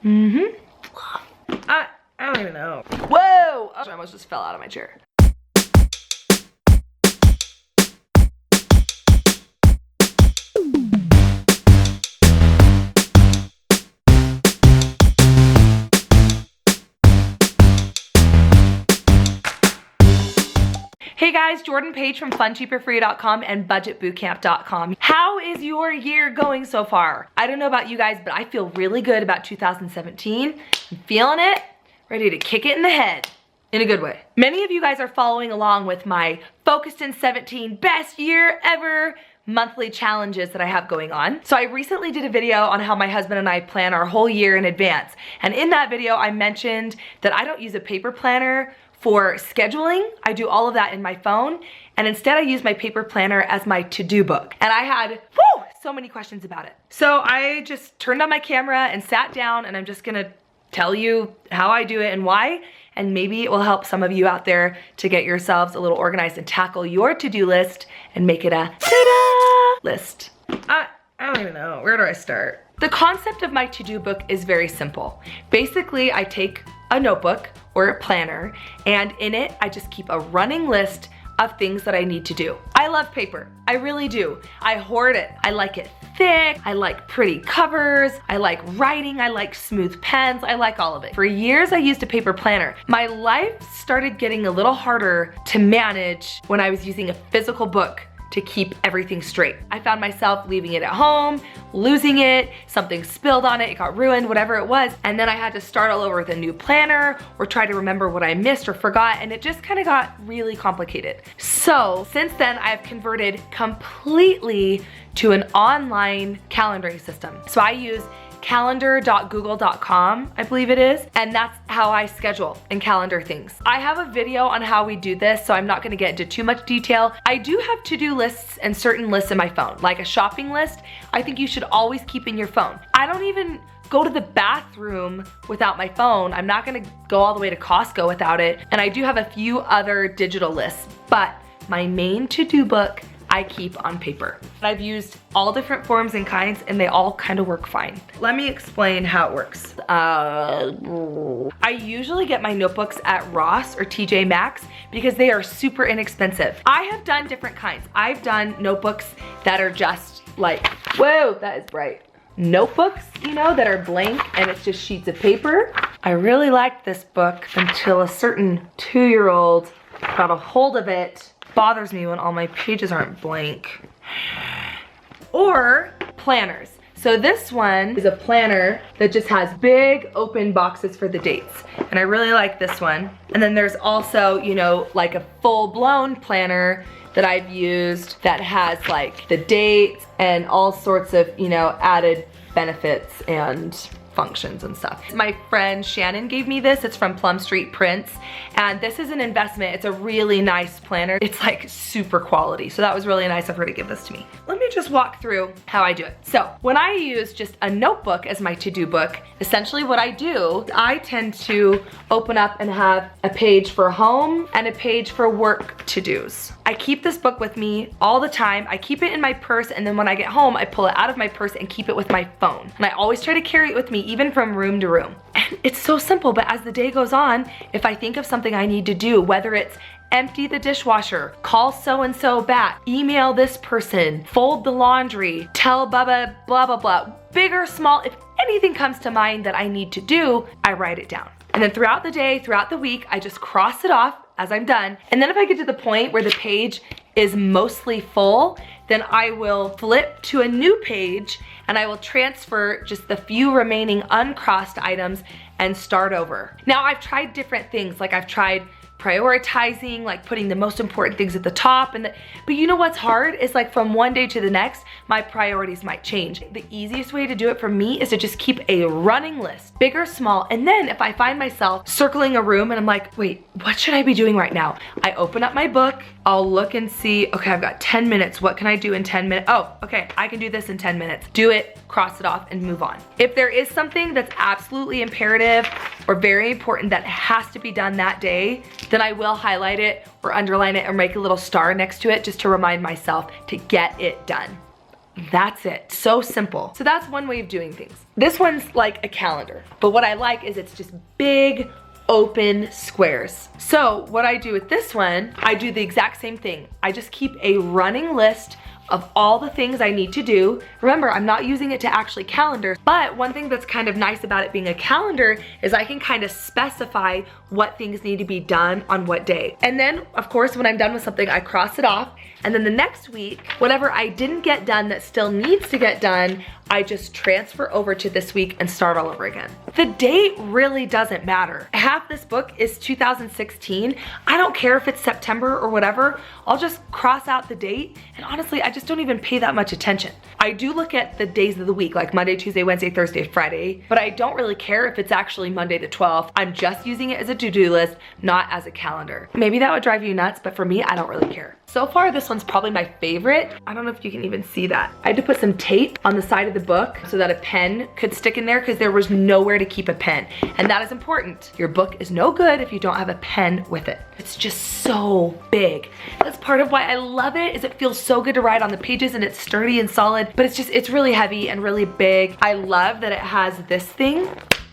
I don't even know. Whoa! Oh, I almost just fell out of my chair. Hey guys, Jordan Page from funcheaperfree.com and budgetbootcamp.com. How is your year going so far? I don't know about you guys, but I feel really good about 2017. I'm feeling it, ready to kick it in the head. In a good way. Many of you guys are following along with my Focused in 17 Best Year Ever monthly challenges that I have going on. So I recently did a video on how my husband and I plan our whole year in advance. And in that video, I mentioned that I don't use a paper planner for scheduling. I do all of that in my phone, and instead I use my paper planner as my to-do book. And I had, so many questions about it. So I just turned on my camera and sat down, and I'm just gonna tell you how I do it and why, and maybe it will help some of you out there to get yourselves a little organized and tackle your to-do list and make it a ta-da list. I don't even know, where do I start? The concept of my to-do book is very simple. Basically, I take a notebook or a planner, and in it, I just keep a running list of things that I need to do. I love paper, I really do. I hoard it, I like it thick, I like pretty covers, I like writing, I like smooth pens, I like all of it. For years, I used a paper planner. My life started getting a little harder to manage when I was using a physical book to keep everything straight. I found myself leaving it at home, losing it, something spilled on it, it got ruined, whatever it was, and then I had to start all over with a new planner or try to remember what I missed or forgot, and it just kind of got really complicated. So since then, I've converted completely to an online calendaring system. So I use calendar.google.com, I believe it is, and that's how I schedule and calendar things. I have a video on how we do this, so I'm not gonna get into too much detail. I do have to-do lists and certain lists in my phone, like a shopping list. I think you should always keep in your phone. I don't even go to the bathroom without my phone. I'm not gonna go all the way to Costco without it, and I do have a few other digital lists, but my main to-do book I keep on paper. I've used all different forms and kinds, and they all kind of work fine. Let me explain how it works. I usually get my notebooks at Ross or TJ Maxx because they are super inexpensive. I have done different kinds. I've done notebooks that are just like, whoa, that is bright. Notebooks, you know, that are blank and it's just sheets of paper. I really liked this book until a certain 2-year-old got a hold of it. Bothers me when all my pages aren't blank. Or planners. So this one is a planner that just has big open boxes for the dates. And I really like this one. And then there's also, you know, like a full-blown planner that I've used that has like the dates and all sorts of, you know, added benefits and functions and stuff. My friend Shannon gave me this. It's from Plum Street Prints, and this is an investment. It's a really nice planner. It's like super quality, so that was really nice of her to give this to me. Let me just walk through how I do it. So when I use just a notebook as my to-do book, essentially what I do, I tend to open up and have a page for home and a page for work to-dos. I keep this book with me all the time. I keep it in my purse, and then when I get home, I pull it out of my purse and keep it with my phone. And I always try to carry it with me, even from room to room. And it's so simple, but as the day goes on, if I think of something I need to do, whether it's empty the dishwasher, call so-and-so back, email this person, fold the laundry, tell Bubba blah, blah, blah, big or small, if anything comes to mind that I need to do, I write it down. And then throughout the day, throughout the week, I just cross it off as I'm done. And then if I get to the point where the page is mostly full, then I will flip to a new page and I will transfer just the few remaining uncrossed items and start over. Now I've tried different things, like I've tried prioritizing, like putting the most important things at the top, but you know what's hard is like from one day to the next, my priorities might change. The easiest way to do it for me is to just keep a running list, big or small, and then if I find myself circling a room and I'm like, wait, what should I be doing right now? I open up my book, I'll look and see, okay, I've got 10 minutes, what can I do in 10 minutes? Oh, okay, I can do this in 10 minutes. Do it, cross it off, and move on. If there is something that's absolutely imperative or very important that has to be done that day, then I will highlight it or underline it or make a little star next to it just to remind myself to get it done. That's it. So simple. So that's one way of doing things. This one's like a calendar, but what I like is it's just big, open squares. So what I do with this one, I do the exact same thing. I just keep a running list of all the things I need to do. Remember, I'm not using it to actually calendar, but one thing that's kind of nice about it being a calendar is I can kind of specify what things need to be done on what day. And then, of course, when I'm done with something, I cross it off. And then the next week, whatever I didn't get done that still needs to get done, I just transfer over to this week and start all over again. The date really doesn't matter. Half this book is 2016. I don't care if it's September or whatever. I'll just cross out the date. And honestly, I just don't even pay that much attention. I do look at the days of the week, like Monday, Tuesday, Wednesday, Thursday, Friday, but I don't really care if it's actually Monday the 12th. I'm just using it as a to-do list, not as a calendar. Maybe that would drive you nuts, but for me, I don't really care. So far, this one's probably my favorite. I don't know if you can even see that. I had to put some tape on the side of the book so that a pen could stick in there because there was nowhere to keep a pen. And that is important. Your book is no good if you don't have a pen with it. It's just so big. That's part of why I love it, is it feels so good to write on the pages and it's sturdy and solid, but it's really heavy and really big. I love that it has this thing.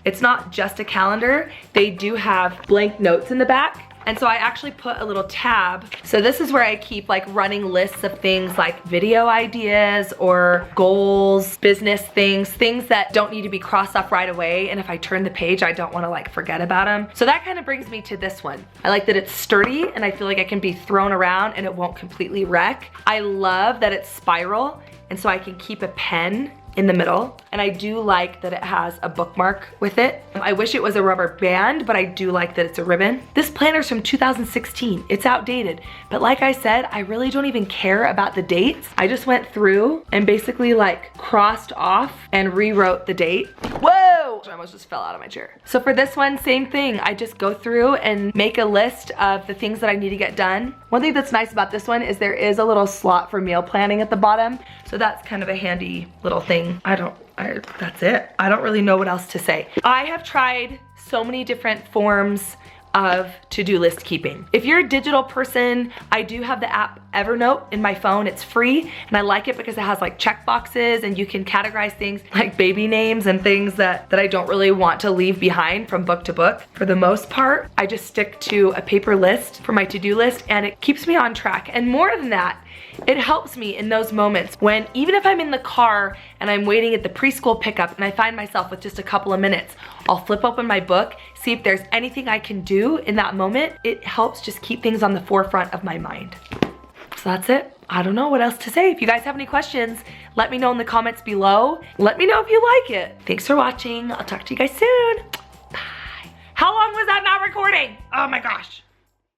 It's not just a calendar. They do have blank notes in the back. And so I actually put a little tab. So this is where I keep like running lists of things like video ideas or goals, business things that don't need to be crossed off right away. And if I turn the page, I don't wanna like forget about them. So that kind of brings me to this one. I like that it's sturdy and I feel like it can be thrown around and it won't completely wreck. I love that it's spiral and so I can keep a pen in the middle. And I do like that it has a bookmark with it. I wish it was a rubber band, but I do like that it's a ribbon. This planner's from 2016. It's outdated. But like I said, I really don't even care about the dates. I just went through and basically like crossed off and rewrote the date. Whoa! I almost just fell out of my chair. So for this one, same thing. I just go through and make a list of the things that I need to get done. One thing that's nice about this one is there is a little slot for meal planning at the bottom. So that's kind of a handy little thing. That's it. I don't really know what else to say. I have tried so many different forms of to-do list keeping. If you're a digital person, I do have the app Evernote in my phone. It's free and I like it because it has like check boxes and you can categorize things like baby names and things that I don't really want to leave behind from book to book. For the most part, I just stick to a paper list for my to-do list and it keeps me on track. And more than that, it helps me in those moments when even if I'm in the car and I'm waiting at the preschool pickup and I find myself with just a couple of minutes, I'll flip open my book, see if there's anything I can do in that moment. It helps just keep things on the forefront of my mind. So that's it. I don't know what else to say. If you guys have any questions, let me know in the comments below. Let me know if you like it. Thanks for watching. I'll talk to you guys soon. Bye. How long was that not recording? Oh my gosh.